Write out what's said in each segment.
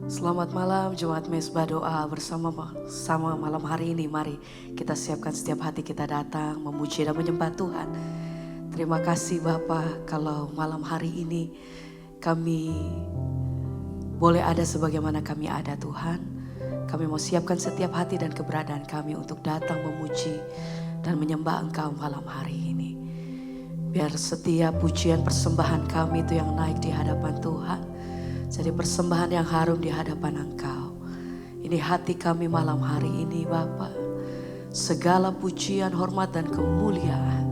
Selamat malam Jemaat Mesbah Doa bersama malam hari ini. Mari kita siapkan setiap hati kita datang memuji dan menyembah Tuhan. Terima kasih Bapa kalau malam hari ini kami boleh ada sebagaimana kami ada Tuhan. Kami mau siapkan setiap hati dan keberadaan kami untuk datang memuji dan menyembah Engkau malam hari ini. Biar setiap pujian persembahan kami itu yang naik di hadapan Tuhan. Jadi persembahan yang harum di hadapan Engkau. Ini hati kami malam hari ini Bapa. Segala pujian, hormat dan kemuliaan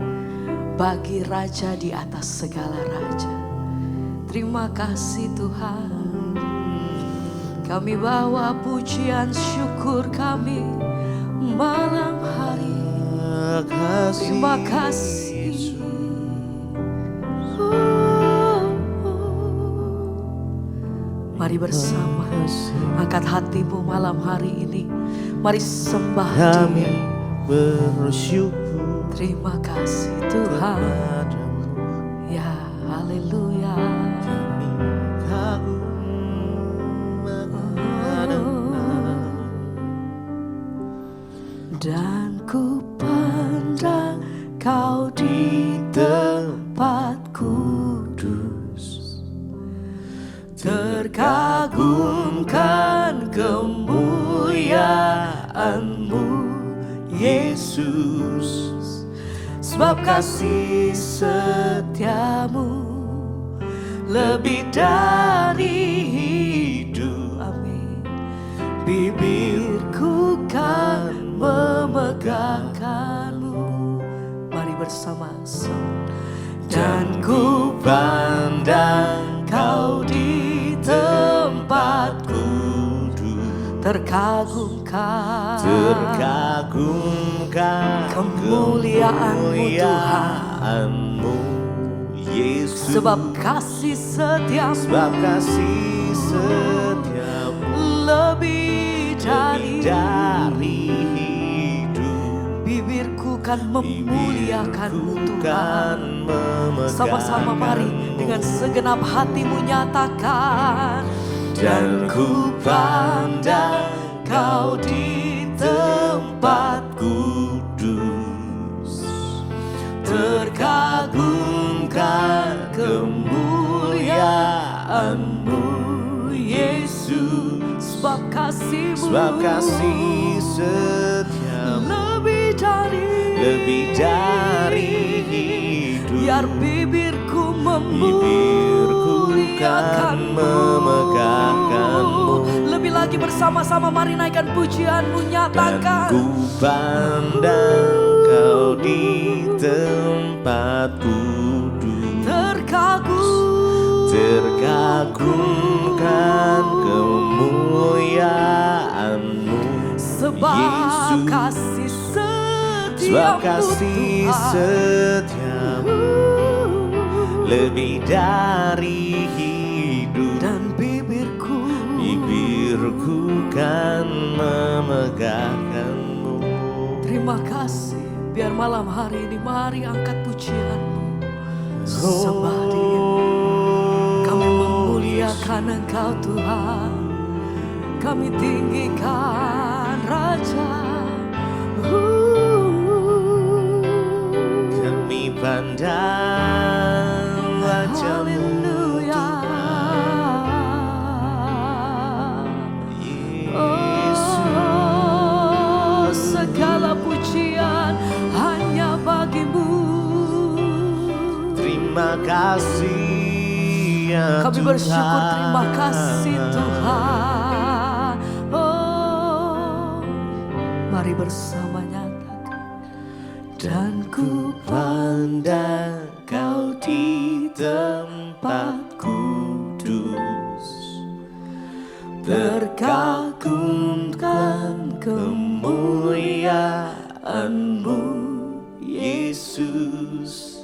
bagi Raja di atas segala Raja. Terima kasih Tuhan. Kami bawa pujian syukur kami malam hari. Terima kasih. Mari bersama angkat hatimu malam hari ini. Mari sembah kami Dia. bersyukur. Terima kasih Tuhan. Ya haleluya. Kami kagum padamu. Dan ku pandang Kau di tempat kudus. Terkagumkan kemuliaan-Mu Yesus. Sebab kasih setiamu lebih dari hidup. Amin. Bibirku kan memegangkan-Mu. Mari bersama-sama. Dan ku pandang Kau di tempat kudus. Terkagumkan kemuliaan-Mu kemuliaan-Mu Yesus. Sebab kasih setiamu lebih dari hidup. Bibirku kan memuliakan-Mu Tuhan. Sama-sama mari dengan segenap hatimu nyatakan. Dan ku pandang Kau di tempat kudus. Terkagumkan kemuliaan-Mu Yesus. Sebab kasih-Mu setiamu lebih dari hidup. biar bibirku kan memuliakan-Mu. memegangkan-Mu. Lebih lagi bersama-sama mari naikkan pujian-Mu, Dan nyatakan. ku pandang Kau di tempat kudus. Terkagumkan kemuliaan-Mu Sebab Yesus. kasih Sebab setiamu kasih Tuhan setiamu lebih dari hidup. dan bibirku kan memegangkan-Mu. terima kasih. Biar malam hari ini mari angkat pujian-Mu, sembah Dia. Kami memuliakan Engkau Tuhan. Kami tinggikan Raja. Kami pandang wajah-Mu Haleluya. Oh, segala pujian hanya bagi-Mu. Terima kasih ya Kami Tuhan. bersyukur, terima kasih Tuhan. Oh, mari bersama nyatakan. Dan ku Pandang Kau di tempat kudus. terkagumkan kemuliaan-Mu Yesus.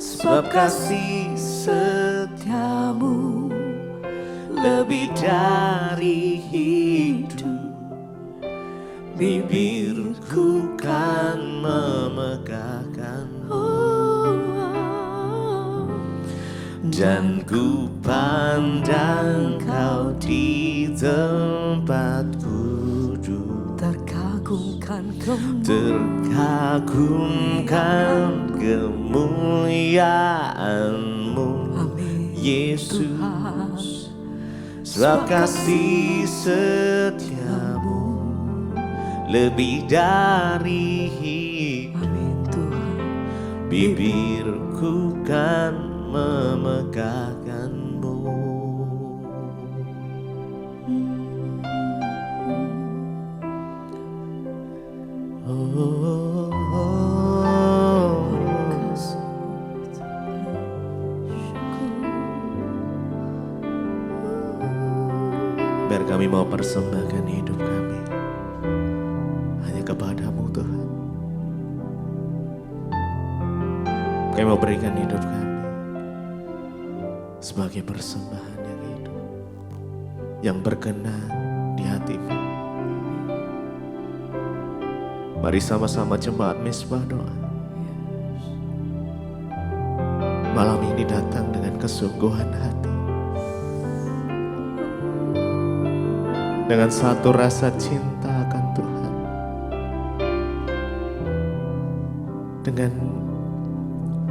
Sebab kasih setiamu lebih dari hidup. Bibirku kan memegangkan-Mu. Dan ku pandang Kau di tempat duduk, terkagumkan kemuliaan-Mu, Yesus. Sebab kasih setiamu lebih dari hidup, bibirku kan memegahkan-Mu. Biar kami mau persembahkan hidup kami hanya kepada-Mu, Tuhan. Kami mau berikan hidup kami sebagai persembahan yang hidup, yang berkenan di hati-Mu. Mari sama-sama jemaat Misbah Doa malam ini datang dengan kesungguhan hati, dengan satu rasa cinta akan Tuhan, dengan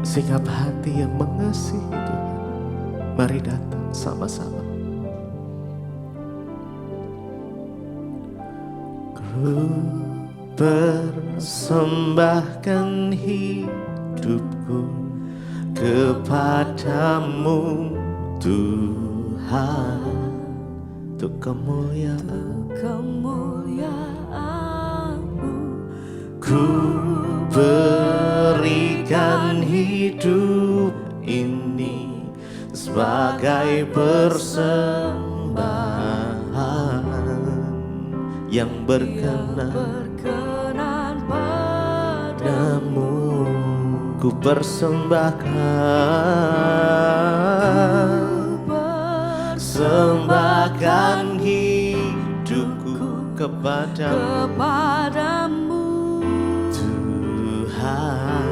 sikap hati yang mengasihi Tuhan. Mari datang sama-sama. Ku persembahkan hidupku kepadamu, Tuhan, untuk kemuliaan-Mu. Ku berikan hidup ini sebagai persembahan yang berkenan padamu. Ku persembahkan hidupku kepadamu, Tuhan,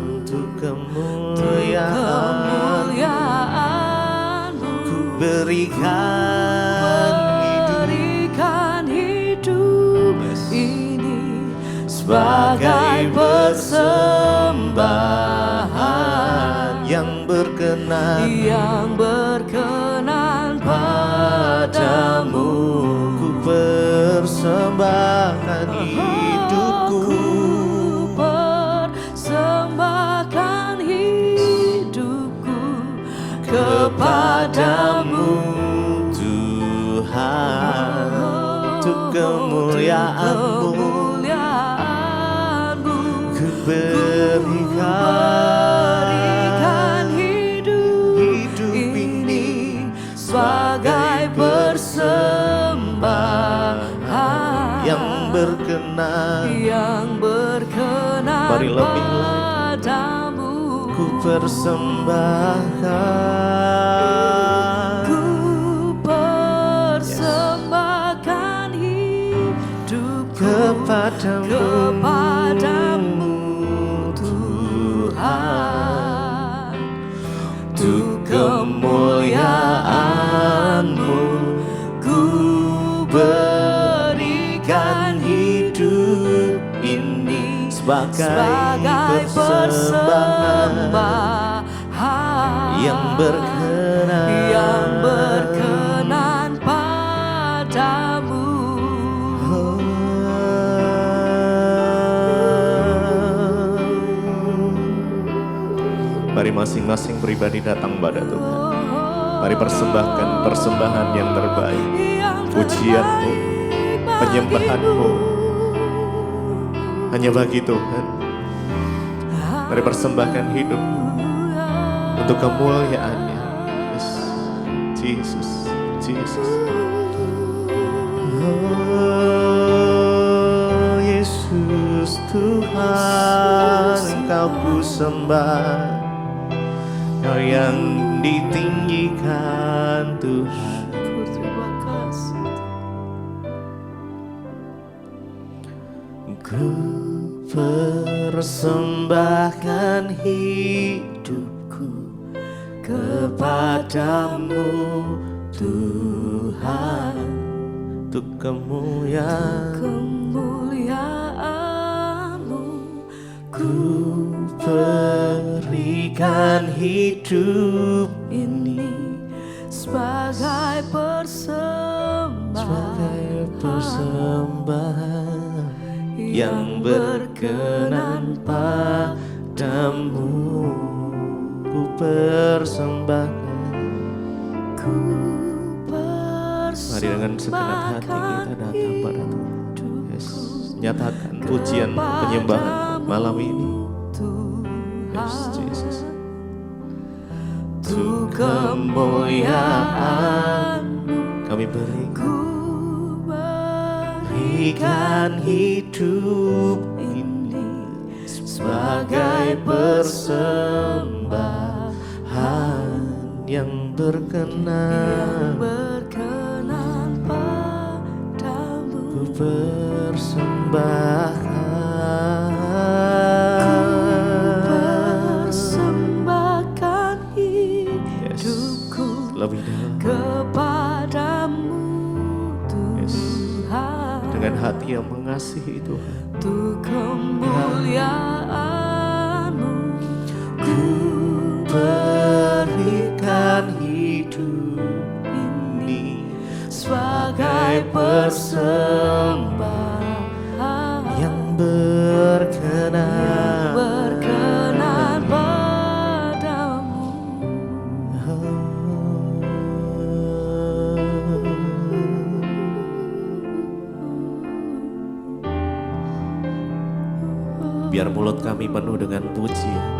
untuk kemuliaan-Mu. Ku berikan hidup ini sebagai persembahan yang berkenan padamu. Ku persembahkan hidupku, kepadamu, Tuhan, untuk kemuliaan-Mu. Ku berikan hidup ini sebagai persembahan yang berkenan. Mari lebih lagi. Ku persembahkan, hidup kepadamu, Tuhan, untuk kemuliaan-Mu. Ku berikan hidup ini sebagai persembahan yang berkenan padamu. Mari masing-masing pribadi datang pada Tuhan. Mari persembahkan persembahan yang terbaik, pujian-Mu, penyembahan-Mu hanya bagi Tuhan. Mari persembahkan hidup untuk kemuliaan-Nya. Yesus, Yesus. Oh Yesus Tuhan, Engkau ku sembah, Kau yang ditinggikan Tuhan. Ku persembahkan hidupku kepadamu Tuhan, untuk kemuliaan-Mu ku berikan hidup ini sebagai persembahan yang berkenan padamu. Ku persembahkan. Mari dengan segenap hati kita datang pada Tuhan. Yes. Nyatakan pujian penyembahan malam ini. Yes, Jesus. Untuk kemuliaan kami berikan hidup ini sebagai persembahan yang berkenan padamu. Ku Persembahkan hidupku lebih dalam kepadamu Tuhan, dengan hati yang mengasihi Tuhan. untuk kemuliaan-Mu Ku berikan hidup ini sebagai persembahan yang berkenan padamu. Biar mulut kami penuh dengan pujian,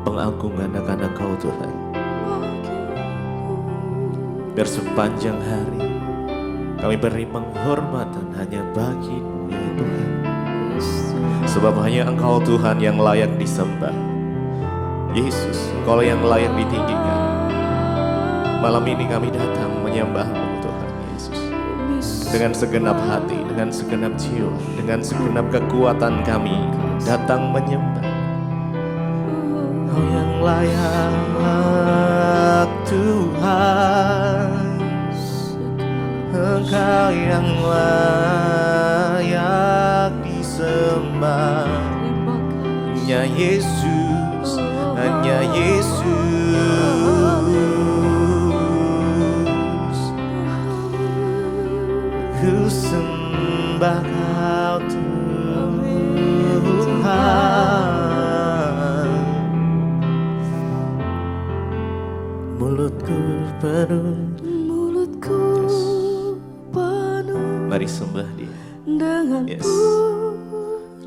pengagungan akan Engkau Tuhan. Biar sepanjang hari kami beri penghormatan hanya bagi-Mu ya Tuhan. Sebab hanya Engkau Tuhan yang layak disembah. Yesus, Engkau yang layak ditinggikan. Malam ini kami datang menyembah-Mu Tuhan Yesus. Dengan segenap hati, dengan segenap jiwa, dengan segenap kekuatan kami datang menyembah. Engkau yang layak Tuhan, Engkau yang layak disembah. Hanya Yesus, hanya Yesus. Ku sembah Kau Tuhan. Mulutku penuh, mari sembah Dia dengan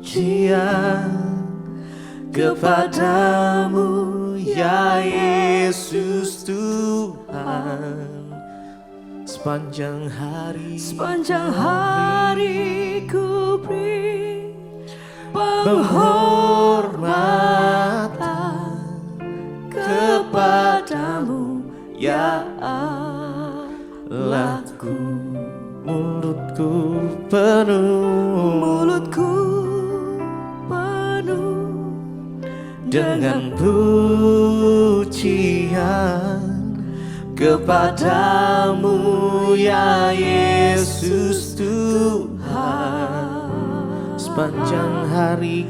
pujian kepadamu ya Yesus Tuhan. Sepanjang hari ku beri penghormatan kepadamu ya Allahku. Mulutku penuh dengan pujian kepadamu ya Yesus Tuhan. Sepanjang hari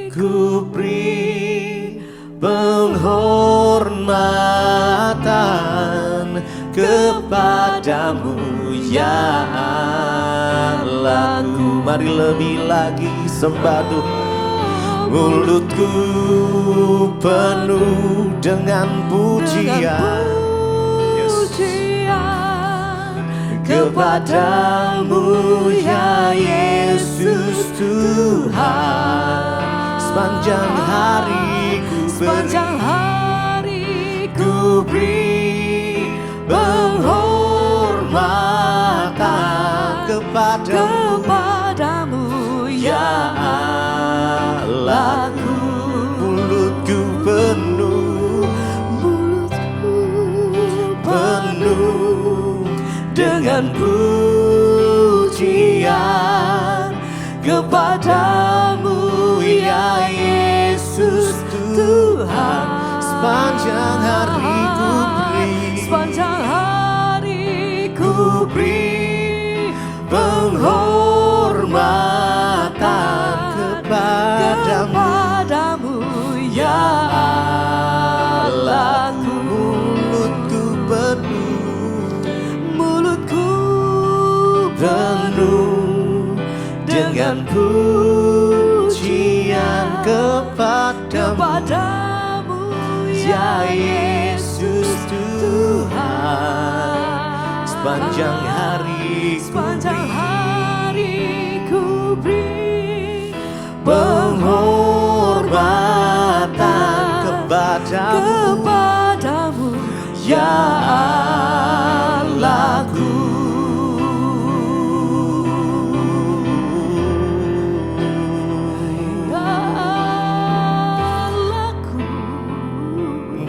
ku beri penghormatan kepadamu ya Allahku. Mari lebih lagi sembah Tuhan. Mulutku penuh dengan pujian, kepadamu ya Yesus Tuhan. Sepanjang hari ku beri penghormatan kepadamu ya Allahku. Mulutku penuh dengan pujian kepadamu ya Yesus Tuhan. Sepanjang hari ku beri, sepanjang hari ku beri penghormatan kepadamu, ya Allahku. Mulutku penuh dengan pujian kepadamu, ya Yesus Tuhan. Sepanjang hari ku beri penghormatan kepadamu, ya Allahku.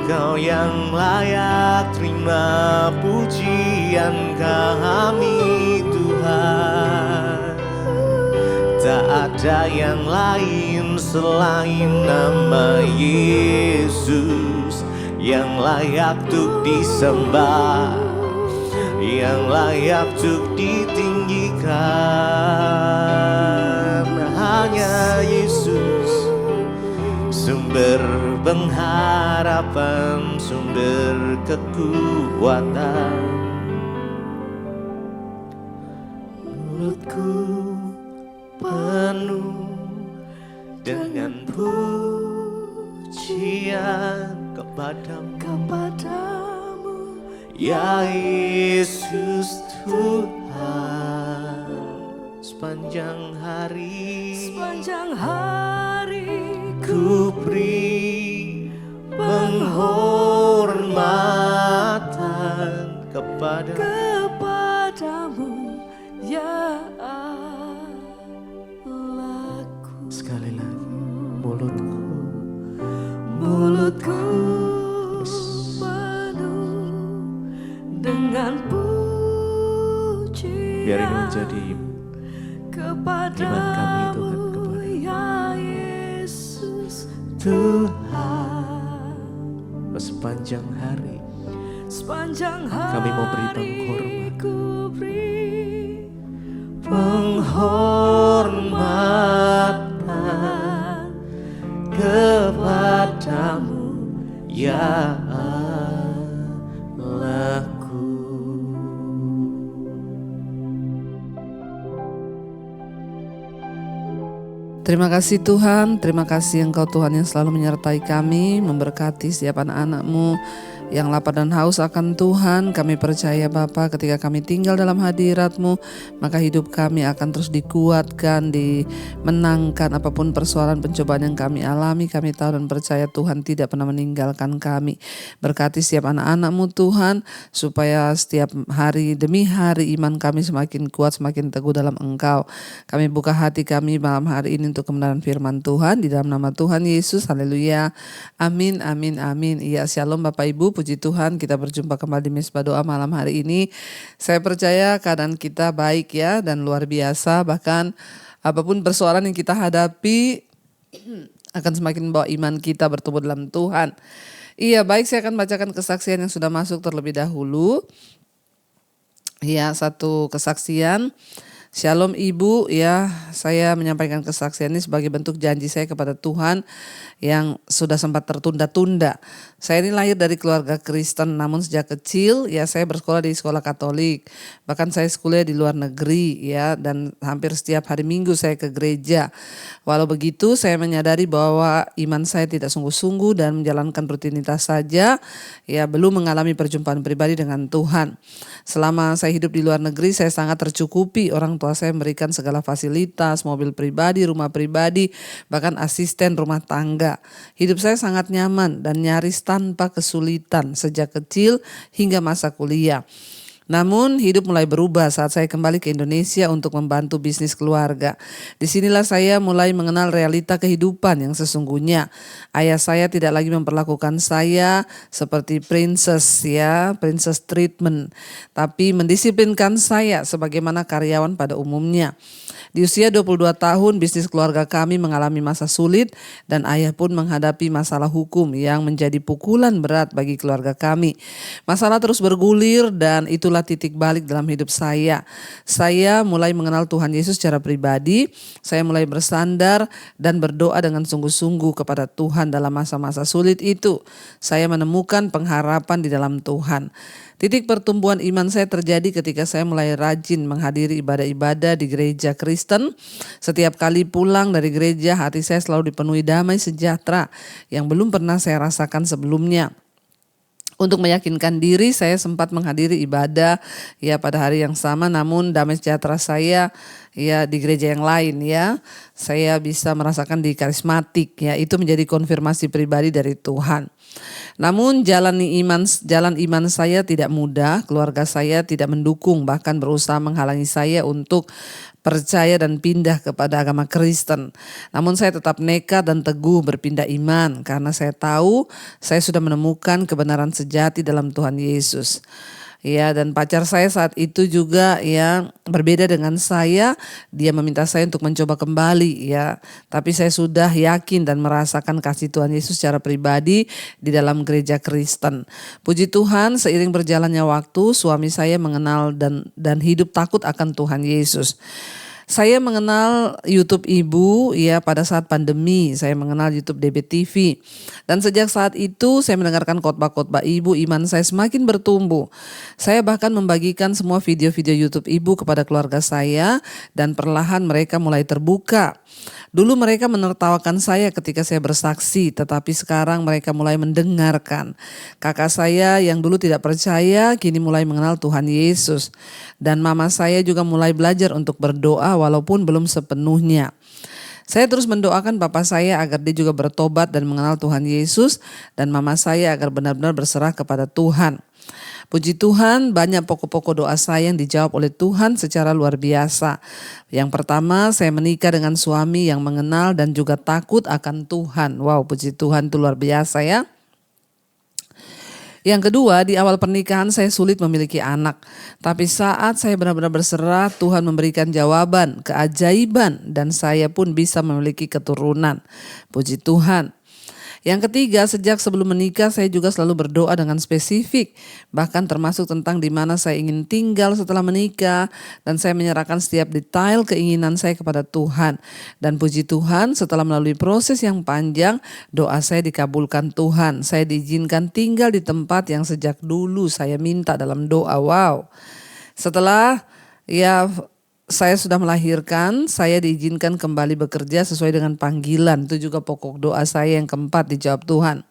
Engkau yang layak terima pujian kami Tuhan. Tak ada yang lain selain nama Yesus yang layak untuk disembah, yang layak untuk ditinggikan. Hanya Yesus, sumber pengharapan, sumber kekuatan. Mulutku penuh dengan pujian kepadamu, ya Yesus Tuhan. Sepanjang hari ku beri penghormatan kepadamu, ya Allahku. Sekali lagi, mulutku penuh dengan pujian. Biar ini menjadi iman kami Tuhan kepada ya Yesus Tuhan. Sepanjang hari kami mau beri penghormatan kepadamu, ya Allahku. Terima kasih Tuhan, terima kasih Engkau Tuhan yang selalu menyertai kami, memberkati setiap anak-anak-Mu yang lapar dan haus akan Tuhan. Kami percaya Bapa, ketika kami tinggal dalam hadirat-Mu, maka hidup kami akan terus dikuatkan, dimenangkan apapun persoalan pencobaan yang kami alami. Kami tahu dan percaya Tuhan tidak pernah meninggalkan kami. Berkati setiap anak-anak-Mu Tuhan, supaya setiap hari demi hari iman kami semakin kuat, semakin teguh dalam Engkau. Kami buka hati kami malam hari ini untuk kebenaran firman Tuhan di dalam nama Tuhan Yesus. Haleluya. Amin, amin, amin. Iya, shalom Bapak Ibu, puji Tuhan, kita berjumpa kembali di Mesbah Doa malam hari ini. Saya percaya keadaan kita baik ya dan luar biasa. Bahkan apapun persoalan yang kita hadapi akan semakin membawa iman kita bertumbuh dalam Tuhan. Iya, baik, saya akan bacakan kesaksian yang sudah masuk terlebih dahulu. Ya, satu kesaksian. Shalom Ibu, ya saya menyampaikan kesaksian ini sebagai bentuk janji saya kepada Tuhan yang sudah sempat tertunda-tunda. Saya ini lahir dari keluarga Kristen, namun sejak kecil ya saya bersekolah di sekolah Katolik. Bahkan saya sekolah di luar negeri ya, dan hampir setiap hari Minggu saya ke gereja. Walau begitu saya menyadari bahwa iman saya tidak sungguh-sungguh dan menjalankan rutinitas saja, ya belum mengalami perjumpaan pribadi dengan Tuhan. Selama saya hidup di luar negeri saya sangat tercukupi. Orang tua saya memberikan segala fasilitas, mobil pribadi, rumah pribadi, bahkan asisten rumah tangga. Hidup saya sangat nyaman dan nyaris tanpa kesulitan sejak kecil hingga masa kuliah. Namun hidup mulai berubah saat saya kembali ke Indonesia untuk membantu bisnis keluarga. Disinilah saya mulai mengenal realita kehidupan yang sesungguhnya. Ayah saya tidak lagi memperlakukan saya seperti princess treatment, tapi mendisiplinkan saya sebagaimana karyawan pada umumnya. Di usia 22 tahun, bisnis keluarga kami mengalami masa sulit dan ayah pun menghadapi masalah hukum yang menjadi pukulan berat bagi keluarga kami. Masalah terus bergulir dan itulah titik balik dalam hidup saya. Saya mulai mengenal Tuhan Yesus secara pribadi, saya mulai bersandar dan berdoa dengan sungguh-sungguh kepada Tuhan dalam masa-masa sulit itu. Saya menemukan pengharapan di dalam Tuhan. Titik pertumbuhan iman saya terjadi ketika saya mulai rajin menghadiri ibadah-ibadah di gereja Kristen. Setiap kali pulang dari gereja, hati saya selalu dipenuhi damai sejahtera yang belum pernah saya rasakan sebelumnya. Untuk meyakinkan diri, saya sempat menghadiri ibadah ya pada hari yang sama, namun damai sejahtera saya ya di gereja yang lain ya. Saya bisa merasakan di karismatik ya, itu menjadi konfirmasi pribadi dari Tuhan. Namun jalan iman saya tidak mudah, keluarga saya tidak mendukung, bahkan berusaha menghalangi saya untuk percaya dan pindah kepada agama Kristen. Namun saya tetap nekat dan teguh berpindah iman karena saya tahu saya sudah menemukan kebenaran sejati dalam Tuhan Yesus. Ya, dan pacar saya saat itu juga ya berbeda dengan saya, dia meminta saya untuk mencoba kembali ya. Tapi saya sudah yakin dan merasakan kasih Tuhan Yesus secara pribadi di dalam gereja Kristen. Puji Tuhan, seiring berjalannya waktu, suami saya mengenal dan hidup takut akan Tuhan Yesus. Saya mengenal YouTube Ibu ya pada saat pandemi, saya mengenal YouTube DBTV. Dan sejak saat itu saya mendengarkan khotbah-khotbah Ibu, iman saya semakin bertumbuh. Saya bahkan membagikan semua video-video YouTube Ibu kepada keluarga saya dan perlahan mereka mulai terbuka. Dulu mereka menertawakan saya ketika saya bersaksi, tetapi sekarang mereka mulai mendengarkan. Kakak saya yang dulu tidak percaya kini mulai mengenal Tuhan Yesus. Dan mama saya juga mulai belajar untuk berdoa walaupun belum sepenuhnya. Saya terus mendoakan papa saya agar dia juga bertobat dan mengenal Tuhan Yesus, dan mama saya agar benar-benar berserah kepada Tuhan. Puji Tuhan, banyak pokok-pokok doa saya yang dijawab oleh Tuhan secara luar biasa. Yang pertama, saya menikah dengan suami yang mengenal dan juga takut akan Tuhan. Wow, puji Tuhan, itu luar biasa ya. Yang kedua, di awal pernikahan saya sulit memiliki anak. Tapi saat saya benar-benar berserah, Tuhan memberikan jawaban, keajaiban, dan saya pun bisa memiliki keturunan. Puji Tuhan. Yang ketiga, sejak sebelum menikah saya juga selalu berdoa dengan spesifik, bahkan termasuk tentang di mana saya ingin tinggal setelah menikah, dan saya menyerahkan setiap detail keinginan saya kepada Tuhan. Dan puji Tuhan, setelah melalui proses yang panjang, doa saya dikabulkan Tuhan. Saya diizinkan tinggal di tempat yang sejak dulu saya minta dalam doa. Wow. Setelah saya sudah melahirkan, saya diizinkan kembali bekerja sesuai dengan panggilan. Itu juga pokok doa saya yang keempat dijawab Tuhan.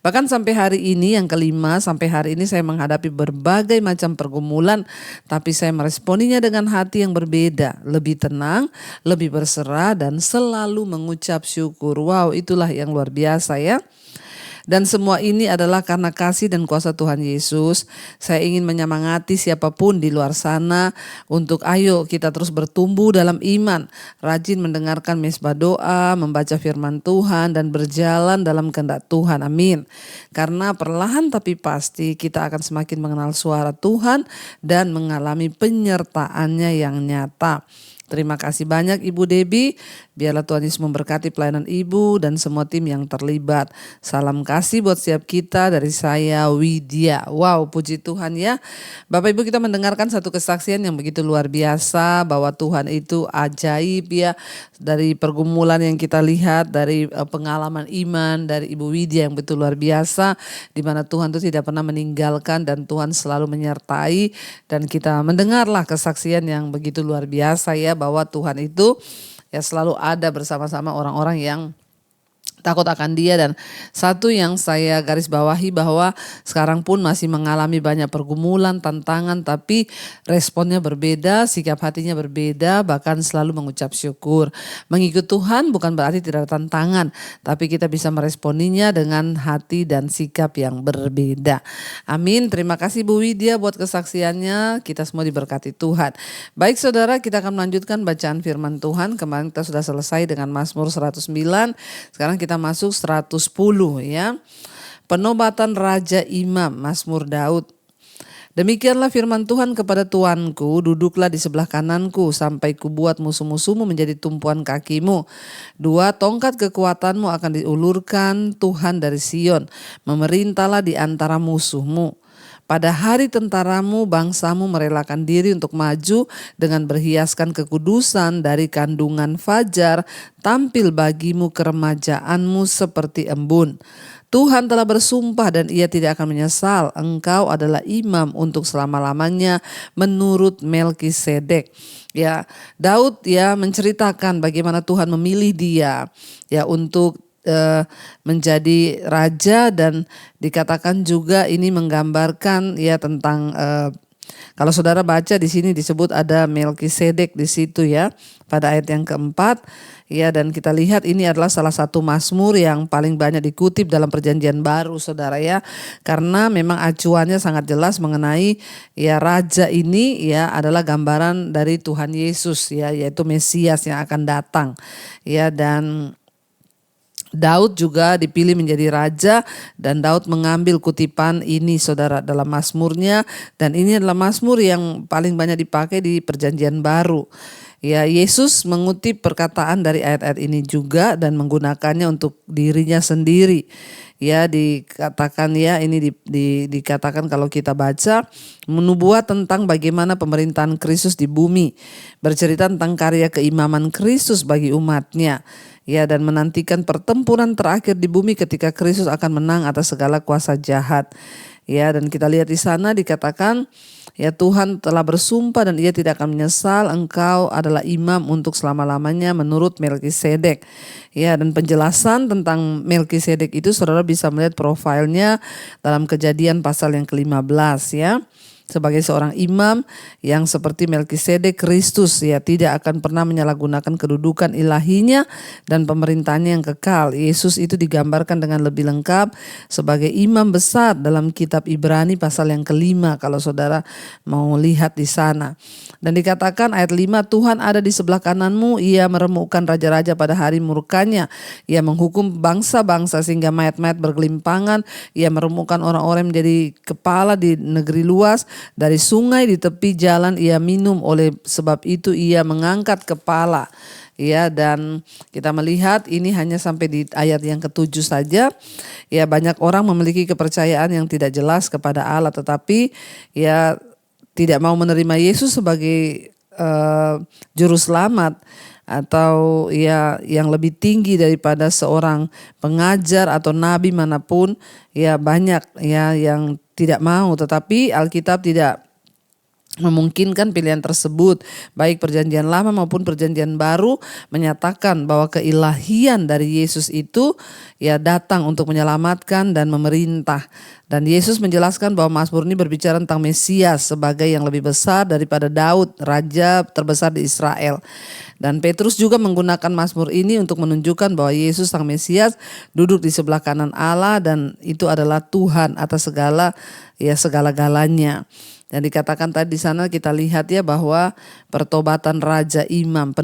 Bahkan sampai hari ini, yang kelima, sampai hari ini saya menghadapi berbagai macam pergumulan. Tapi saya meresponinya dengan hati yang berbeda. Lebih tenang, lebih berserah, dan selalu mengucap syukur. Wow, itulah yang luar biasa ya. Dan semua ini adalah karena kasih dan kuasa Tuhan Yesus. Saya ingin menyemangati siapapun di luar sana untuk ayo kita terus bertumbuh dalam iman. Rajin mendengarkan mesbah doa, membaca firman Tuhan dan berjalan dalam kehendak Tuhan. Amin. Karena perlahan tapi pasti kita akan semakin mengenal suara Tuhan dan mengalami penyertaannya yang nyata. Terima kasih banyak Ibu Debbie. Biarlah Tuhan Yesus memberkati pelayanan Ibu dan semua tim yang terlibat. Salam kasih buat setiap kita dari saya, Widya. Wow, puji Tuhan ya. Bapak Ibu, kita mendengarkan satu kesaksian yang begitu luar biasa bahwa Tuhan itu ajaib ya. Dari pergumulan yang kita lihat, dari pengalaman iman dari Ibu Widya yang betul luar biasa. Di mana Tuhan itu tidak pernah meninggalkan dan Tuhan selalu menyertai. Dan kita mendengarlah kesaksian yang begitu luar biasa ya. Bahwa Tuhan itu ya selalu ada bersama-sama orang-orang yang takut akan Dia. Dan satu yang saya garis bawahi bahwa sekarang pun masih mengalami banyak pergumulan, tantangan, tapi responnya berbeda, sikap hatinya berbeda, bahkan selalu mengucap syukur. Mengikut Tuhan bukan berarti tidak ada tantangan, tapi kita bisa meresponinya dengan hati dan sikap yang berbeda. Amin. Terima kasih Bu Widya buat kesaksiannya. Kita semua diberkati Tuhan. Baik saudara, kita akan melanjutkan bacaan firman Tuhan. Kemarin kita sudah selesai dengan Mazmur 109. Sekarang kita masuk 110 ya. Penobatan Raja Imam, Mazmur Daud. Demikianlah firman Tuhan kepada tuanku, duduklah di sebelah kananku sampai kubuat musuh-musuhmu menjadi tumpuan kakimu. 2, tongkat kekuatanmu akan diulurkan Tuhan dari Sion, memerintahlah di antara musuhmu. Pada hari tentaramu, bangsamu merelakan diri untuk maju dengan berhiaskan kekudusan dari kandungan fajar, tampil bagimu keremajaanmu seperti embun. Tuhan telah bersumpah dan ia tidak akan menyesal, engkau adalah imam untuk selama-lamanya menurut Melkisedek. Ya, Daud ya menceritakan bagaimana Tuhan memilih dia ya untuk menjadi raja, dan dikatakan juga ini menggambarkan ya tentang kalau saudara baca di sini disebut ada Melkisedek di situ ya pada ayat yang keempat ya, dan kita lihat ini adalah salah satu mazmur yang paling banyak dikutip dalam Perjanjian Baru saudara ya, karena memang acuannya sangat jelas mengenai ya raja ini ya adalah gambaran dari Tuhan Yesus ya, yaitu Mesias yang akan datang ya. Dan Daud juga dipilih menjadi raja, dan Daud mengambil kutipan ini saudara dalam mazmurnya, dan ini adalah mazmur yang paling banyak dipakai di Perjanjian Baru. Ya, Yesus mengutip perkataan dari ayat-ayat ini juga dan menggunakannya untuk dirinya sendiri. Ya, dikatakan ya ini dikatakan kalau kita baca menubuat tentang bagaimana pemerintahan Kristus di bumi, bercerita tentang karya keimaman Kristus bagi umatnya. Ya, dan menantikan pertempuran terakhir di bumi ketika Kristus akan menang atas segala kuasa jahat. Ya, dan kita lihat di sana dikatakan ya Tuhan telah bersumpah dan ia tidak akan menyesal, engkau adalah imam untuk selama-lamanya menurut Melkisedek. Ya, dan penjelasan tentang Melkisedek itu saudara bisa melihat profilnya dalam Kejadian pasal yang ke-15 ya. Sebagai seorang imam yang seperti Melkisedek, Kristus ya tidak akan pernah menyalahgunakan kedudukan ilahinya dan pemerintahnya yang kekal. Yesus itu digambarkan dengan lebih lengkap sebagai imam besar dalam kitab Ibrani pasal yang ke-5 kalau saudara mau lihat di sana. Dan dikatakan ayat 5, Tuhan ada di sebelah kananmu, ia meremukkan raja-raja pada hari murkanya, ia menghukum bangsa-bangsa sehingga mayat-mayat bergelimpangan, ia meremukkan orang-orang menjadi kepala di negeri luas. Dari sungai di tepi jalan ia minum, oleh sebab itu ia mengangkat kepala. Ya, dan kita melihat ini hanya sampai di ayat yang ke-7 saja. Ya, banyak orang memiliki kepercayaan yang tidak jelas kepada Allah, tetapi ya tidak mau menerima Yesus sebagai juru selamat atau ya yang lebih tinggi daripada seorang pengajar atau nabi manapun. Ya, banyak ya yang tidak mau, tetapi Alkitab tidak memungkinkan pilihan tersebut. Baik Perjanjian Lama maupun Perjanjian Baru menyatakan bahwa keilahian dari Yesus itu ya datang untuk menyelamatkan dan memerintah. Dan Yesus menjelaskan bahwa mazmur ini berbicara tentang Mesias sebagai yang lebih besar daripada Daud, raja terbesar di Israel. Dan Petrus juga menggunakan mazmur ini untuk menunjukkan bahwa Yesus sang Mesias duduk di sebelah kanan Allah dan itu adalah Tuhan atas segala-galanya. Dan dikatakan tadi di sana kita lihat ya bahwa penobatan raja imam.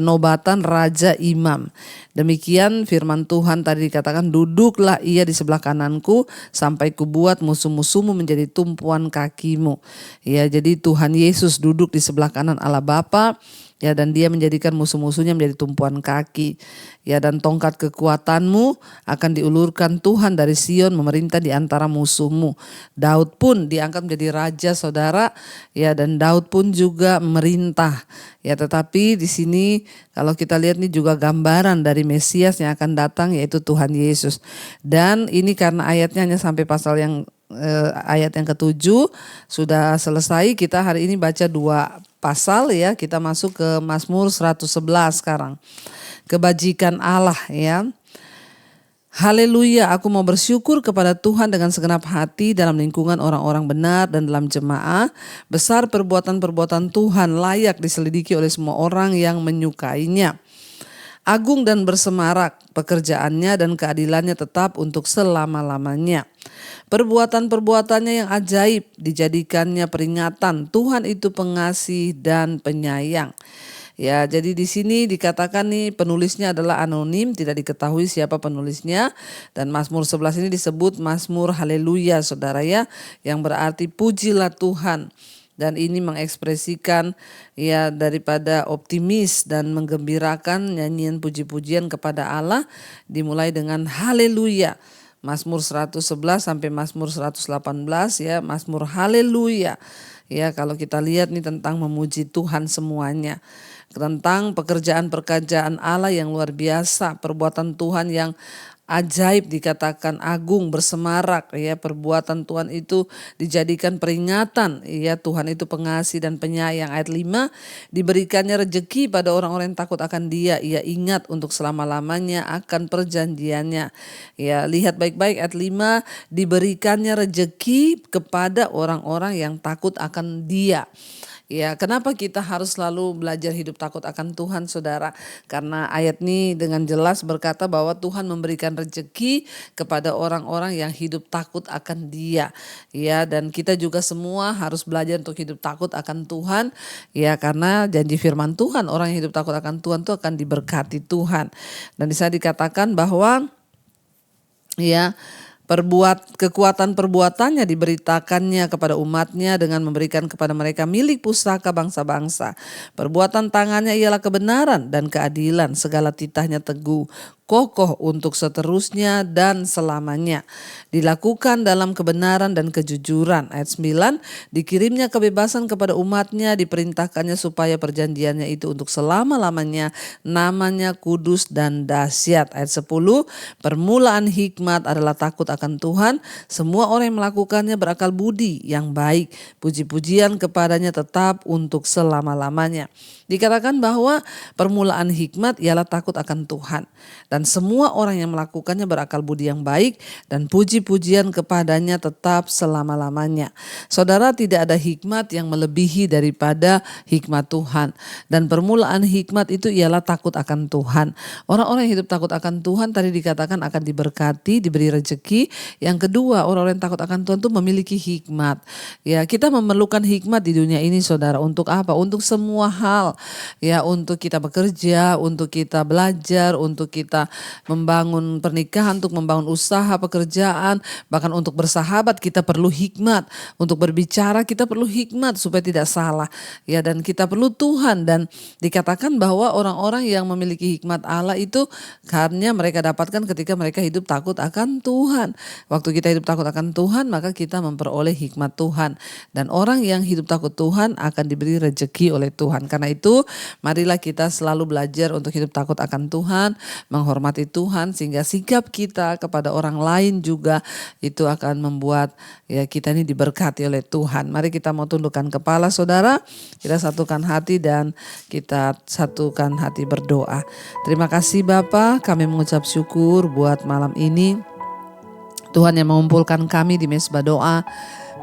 Demikian firman Tuhan tadi dikatakan, duduklah ia di sebelah kananku sampai kubuat musuh-musuhmu menjadi tumpuan kakimu. Ya, jadi Tuhan Yesus duduk di sebelah kanan Allah Bapa. Ya, dan dia menjadikan musuh-musuhnya menjadi tumpuan kaki. Ya, dan tongkat kekuatanmu akan diulurkan Tuhan dari Sion, memerintah di antara musuhmu. Daud pun diangkat menjadi raja saudara. Ya, dan Daud pun juga memerintah. Ya, tetapi di sini kalau kita lihat ini juga gambaran dari Mesias yang akan datang, yaitu Tuhan Yesus. Dan ini karena ayatnya hanya sampai pasal yang ayat yang ke-7 sudah selesai. Kita hari ini baca 2 pasal ya. Kita masuk ke Mazmur 111 sekarang. Kebajikan Allah ya. Haleluya, aku mau bersyukur kepada Tuhan dengan segenap hati dalam lingkungan orang-orang benar dan dalam jemaah. Besar perbuatan-perbuatan Tuhan, layak diselidiki oleh semua orang yang menyukainya. Agung dan bersemarak pekerjaannya dan keadilannya tetap untuk selama-lamanya. Perbuatan-perbuatannya yang ajaib dijadikannya peringatan. Tuhan itu pengasih dan penyayang. Ya, jadi di sini dikatakan nih penulisnya adalah anonim, tidak diketahui siapa penulisnya. Dan Mazmur 11 ini disebut Mazmur Haleluya, saudara ya, yang berarti pujilah Tuhan. Dan ini mengekspresikan ya daripada optimis dan menggembirakan nyanyian puji-pujian kepada Allah dimulai dengan haleluya. Mazmur 111 sampai Mazmur 118 ya, Mazmur haleluya. Ya, kalau kita lihat nih tentang memuji Tuhan semuanya. Tentang pekerjaan-pekerjaan Allah yang luar biasa, perbuatan Tuhan yang ajaib, dikatakan agung, bersemarak ya, perbuatan Tuhan itu dijadikan peringatan ya, Tuhan itu pengasih dan penyayang. Ayat 5, diberikannya rejeki pada orang-orang yang takut akan Dia, ia ingat untuk selama-lamanya akan perjanjiannya. Ya, lihat baik-baik ayat 5, diberikannya rejeki kepada orang-orang yang takut akan Dia. Ya, kenapa kita harus selalu belajar hidup takut akan Tuhan, saudara? Karena ayat ini dengan jelas berkata bahwa Tuhan memberikan rezeki kepada orang-orang yang hidup takut akan Dia. Ya, dan kita juga semua harus belajar untuk hidup takut akan Tuhan. Ya, karena janji firman Tuhan, orang yang hidup takut akan Tuhan itu akan diberkati Tuhan. Dan di sana dikatakan bahwa ya, kekuatan perbuatannya diberitakannya kepada umatnya dengan memberikan kepada mereka milik pusaka bangsa-bangsa. Perbuatan tangannya ialah kebenaran dan keadilan, segala titahnya teguh, kokoh untuk seterusnya dan selamanya. Dilakukan dalam kebenaran dan kejujuran. Ayat 9, dikirimnya kebebasan kepada umatnya, diperintahkannya supaya perjanjiannya itu untuk selama-lamanya, namanya kudus dan dahsyat. Ayat 10, permulaan hikmat adalah takut akan Tuhan, semua orang yang melakukannya berakal budi yang baik, puji-pujian kepadanya tetap untuk selama-lamanya. Dikatakan bahwa permulaan hikmat ialah takut akan Tuhan, dan semua orang yang melakukannya berakal budi yang baik dan puji-pujian kepadanya tetap selama-lamanya. Saudara, tidak ada hikmat yang melebihi daripada hikmat Tuhan, dan permulaan hikmat itu ialah takut akan Tuhan. Orang-orang yang hidup takut akan Tuhan tadi dikatakan akan diberkati, diberi rezeki. Yang kedua, orang-orang yang takut akan Tuhan itu memiliki hikmat. Ya, kita memerlukan hikmat di dunia ini, saudara. Untuk apa? Untuk semua hal. Ya, untuk kita bekerja, untuk kita belajar, untuk kita membangun pernikahan, untuk membangun usaha, pekerjaan, bahkan untuk bersahabat kita perlu hikmat. Untuk berbicara kita perlu hikmat supaya tidak salah. Ya, dan kita perlu Tuhan, dan dikatakan bahwa orang-orang yang memiliki hikmat Allah itu karena mereka dapatkan ketika mereka hidup takut akan Tuhan. Waktu kita hidup takut akan Tuhan, maka kita memperoleh hikmat Tuhan. Dan orang yang hidup takut Tuhan akan diberi rezeki oleh Tuhan. Karena itu, marilah kita selalu belajar untuk hidup takut akan Tuhan, menghormati Tuhan, sehingga sikap kita kepada orang lain juga itu akan membuat ya kita ini diberkati oleh Tuhan. Mari kita mau tundukkan kepala, saudara. Kita satukan hati dan kita satukan hati berdoa. Terima kasih Bapa, kami mengucap syukur buat malam ini. Tuhan yang mengumpulkan kami di mezbah doa,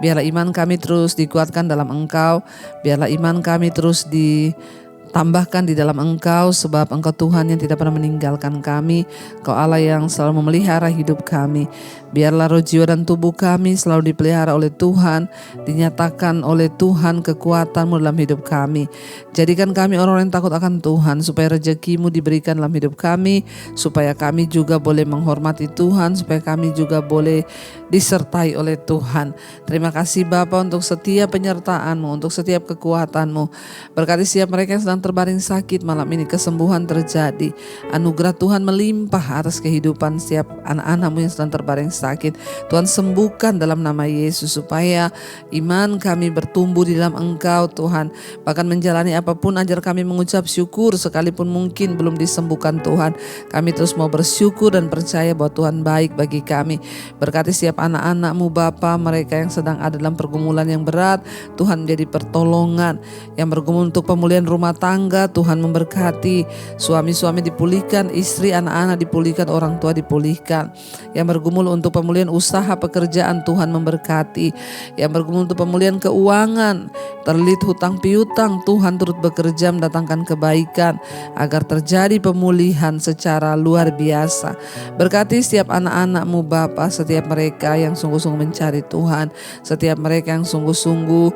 biarlah iman kami terus dikuatkan dalam Engkau, biarlah iman kami terus ditambahkan di dalam Engkau, sebab Engkau Tuhan yang tidak pernah meninggalkan kami, Engkau Allah yang selalu memelihara hidup kami. Biarlah roh, jiwa dan tubuh kami selalu dipelihara oleh Tuhan, dinyatakan oleh Tuhan kekuatan-Mu dalam hidup kami. Jadikan kami orang-orang yang takut akan Tuhan, supaya rezeki-Mu diberikan dalam hidup kami, supaya kami juga boleh menghormati Tuhan, supaya kami juga boleh disertai oleh Tuhan. Terima kasih Bapa untuk setiap penyertaan-Mu, untuk setiap kekuatan-Mu. Berkati setiap mereka yang sedang terbaring sakit malam ini, kesembuhan terjadi. Anugerah Tuhan melimpah atas kehidupan setiap anak-anak-Mu yang sedang terbaring sakit. Tuhan sembuhkan dalam nama Yesus, supaya iman kami bertumbuh di dalam Engkau Tuhan. Bahkan menjalani apapun, ajar kami mengucap syukur sekalipun mungkin belum disembuhkan Tuhan. Kami terus mau bersyukur dan percaya bahwa Tuhan baik bagi kami. Berkati setiap anak-anak-Mu Bapa, mereka yang sedang ada dalam pergumulan yang berat, Tuhan menjadi pertolongan. Yang bergumul untuk pemulihan rumah tangga, Tuhan memberkati. Suami-suami dipulihkan, istri, anak-anak dipulihkan, orang tua dipulihkan. Yang bergumul untuk pemulihan usaha pekerjaan, Tuhan memberkati. Yang bergumul untuk pemulihan keuangan, terlilit hutang piutang, Tuhan turut bekerja mendatangkan kebaikan agar terjadi pemulihan secara luar biasa. Berkati setiap anak-anak-Mu Bapa, setiap mereka yang sungguh-sungguh mencari Tuhan, setiap mereka yang sungguh-sungguh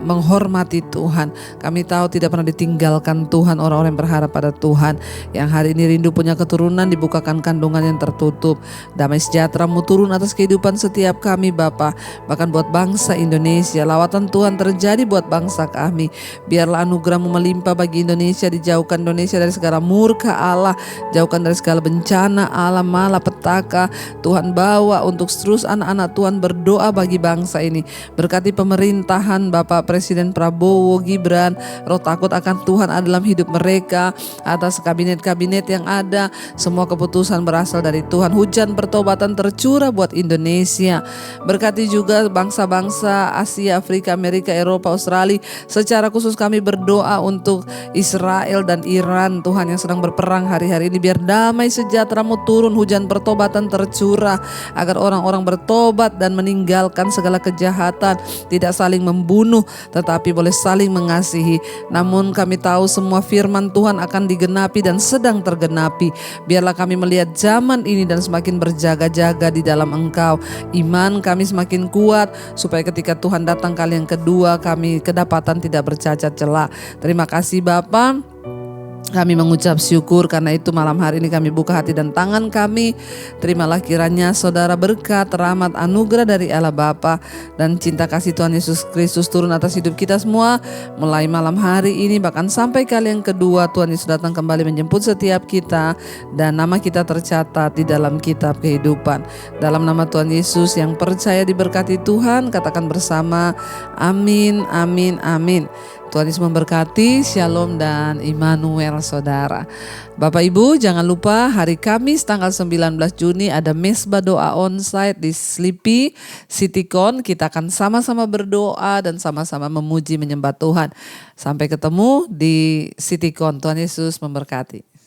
menghormati Tuhan. Kami tahu tidak tidak pernah ditinggalkan Tuhan, orang-orang yang berharap pada Tuhan, yang hari ini rindu punya keturunan, dibukakan kandungan yang tertutup. Damai sejahtera-Mu turun atas kehidupan setiap kami Bapa, bahkan buat bangsa Indonesia. Lawatan Tuhan terjadi buat bangsa kami. Biarlah anugerah-Mu melimpah bagi Indonesia, dijauhkan Indonesia dari segala murka Allah, jauhkan dari segala bencana Allah, malapetaka. Tuhan bawa untuk terus anak-anak Tuhan berdoa bagi bangsa ini. Berkati pemerintahan Bapak Presiden Prabowo Gibran, roh takut akan Tuhan ada dalam hidup mereka, atas kabinet-kabinet yang ada, semua keputusan berasal dari Tuhan. Hujan pertobatan tercurah buat Indonesia. Berkati juga bangsa-bangsa Asia, Afrika, Amerika, Eropa, Australia. Secara khusus kami berdoa untuk Israel dan Iran Tuhan yang sedang berperang hari-hari ini. Biar damai sejahtera-Mu turun, hujan pertobatan tercurah, agar orang-orang bertobat dan meninggalkan segala kejahatan, tidak saling membunuh tetapi boleh saling mengasihi. Namun kami tahu semua firman Tuhan akan digenapi dan sedang tergenapi. Biarlah kami melihat zaman ini dan semakin berjaga-jaga di dalam Engkau. Iman kami semakin kuat supaya ketika Tuhan datang kali yang kedua kami kedapatan tidak bercacat celah. Terima kasih Bapa. Kami mengucap syukur karena itu malam hari ini kami buka hati dan tangan kami. Terimalah kiranya saudara berkat, rahmat, anugerah dari Allah Bapa dan cinta kasih Tuhan Yesus Kristus turun atas hidup kita semua. Mulai malam hari ini bahkan sampai kali yang kedua Tuhan Yesus datang kembali menjemput setiap kita. Dan nama kita tercatat di dalam kitab kehidupan. Dalam nama Tuhan Yesus yang percaya diberkati Tuhan, katakan bersama amin, amin, amin. Tuhan Yesus memberkati, shalom dan Immanuel saudara. Bapak Ibu jangan lupa hari Kamis tanggal 19 Juni ada Mesbah Doa Onsite di Sleepy CityCon. Kita akan sama-sama berdoa dan sama-sama memuji menyembah Tuhan. Sampai ketemu di CityCon. Tuhan Yesus memberkati.